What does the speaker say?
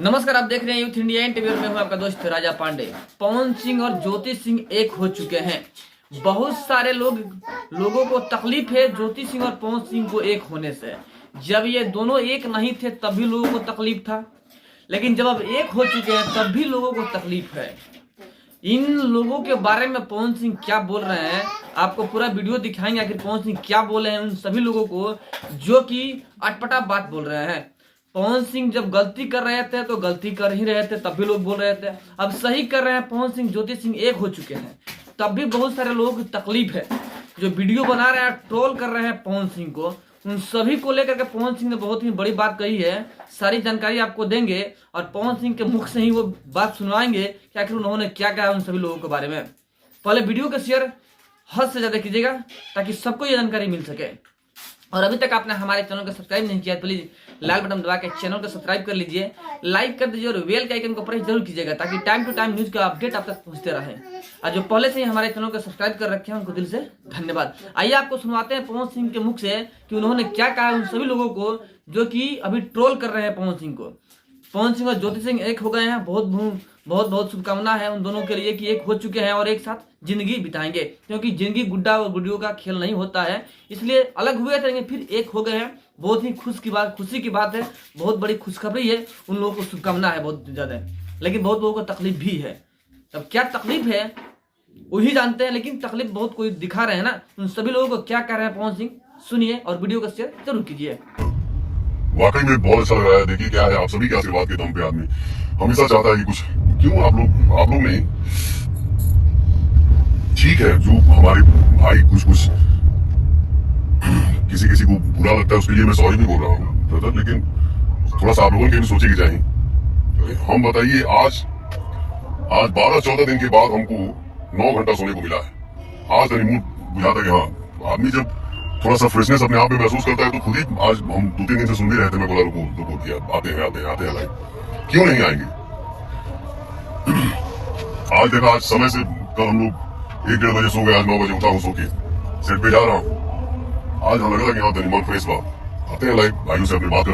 नमस्कार, आप देख रहे हैं यूथ इंडिया इंटरव्यू में हूं आपका दोस्त राजा पांडे। पवन सिंह और ज्योति सिंह एक हो चुके हैं। बहुत सारे लोगों को तकलीफ है ज्योति सिंह और पवन सिंह को एक होने से। जब ये दोनों एक नहीं थे तब भी लोगों को तकलीफ था, लेकिन जब अब एक हो चुके हैं तब भी लोगों को तकलीफ है। इन लोगों के बारे में पवन सिंह क्या बोल रहे हैं, आपको पूरा वीडियो दिखाएंगे। आखिर पवन सिंह क्या बोले हैं उन सभी लोगों को जो कि अटपटा बात बोल रहे हैं। पवन सिंह जब गलती कर रहे थे तो गलती कर ही रहे थे, तब भी लोग बोल रहे थे। अब सही कर रहे हैं पवन सिंह ज्योति सिंह एक हो चुके हैं, तब भी बहुत सारे लोगों की तकलीफ है। जो वीडियो बना रहे हैं, ट्रोल कर रहे हैं पवन सिंह को, उन सभी को लेकर के पवन सिंह ने बहुत ही बड़ी बात कही है। सारी जानकारी आपको देंगे और पवन सिंह के मुख से ही वो बात सुनवाएंगे कि आखिर उन्होंने क्या कहा उन सभी लोगों के बारे में। पहले वीडियो को शेयर हद से ज्यादा कीजिएगा ताकि सबको ये जानकारी मिल सके। और अभी तक आपने हमारे चैनल को सब्सक्राइब नहीं किया, प्लीज लाल बटन दबा के चैनल को सब्सक्राइब कर लीजिए, लाइक कर दीजिए और बेल के आइकन को प्रेस जरूर कीजिएगा ताकि टाइम टू टाइम न्यूज का अपडेट आप तक पहुंचते रहे। और जो पहले से ही हमारे चैनल को सब्सक्राइब कर रखे हैं उनको दिल से धन्यवाद। आइए आपको सुनवाते हैं पवन सिंह के मुख से कि उन्होंने क्या कहा उन सभी लोगों को जो कि अभी ट्रोल कर रहे हैं पवन सिंह को। पवन सिंह और ज्योति सिंह एक हो गए हैं। बहुत शुभकामना है उन दोनों के लिए कि एक हो चुके हैं और एक साथ जिंदगी बिताएंगे, क्योंकि जिंदगी गुड्डा और गुड्डियों का खेल नहीं होता है। इसलिए अलग हुए थे फिर एक हो गए हैं। बहुत ही खुशी की बात है, बहुत बड़ी खुशखबरी है। उन लोगों को शुभकामना है बहुत ज्यादा, लेकिन बहुत लोगों को तकलीफ भी है। अब क्या तकलीफ है वही जानते हैं, लेकिन तकलीफ बहुत कोई दिखा रहे हैं ना। उन सभी लोगों को क्या कह रहे हैं पवन सिंह सुनिए और वीडियो को शेयर जरूर कीजिए। वाकई में बहुत अच्छा लग रहा है। देखिए क्या है, आप सभी के आशीर्वाद के दम पे आदमी हमेशा चाहता है कि कुछ, क्यों आप लोग नहीं, ठीक है जो हमारे भाई कुछ किसी को बुरा लगता है उसके लिए मैं सॉरी भी बोल रहा हूँ ब्रदर, लेकिन थोड़ा सा आप लोगों के भी सोचे कि चाहिए। हम बताइए, आज 12-14 दिन के बाद हमको 9 घंटा सोने को मिला है। आज तनी मूड बुझाता कि हाँ, आदमी जब थोड़ा सा फ्रेशनेस अपने आप में महसूस करता है तो खुद ही, आज हम 2-3 दिन से सुन भी रहे थे, मैं बोला रुको किया आते हैं लाइव, क्यों नहीं आएंगे। आज देखा, आज समय से कल हम लोग 1-1.5 बजे सो गए, आज 9 बजे उठा हूँ सो के सेट पे जा रहा हूँ। आज हमें लगा कि हाँ मन फ्रेश हुआ, आते हैं लाइव भाइयों से अपनी बात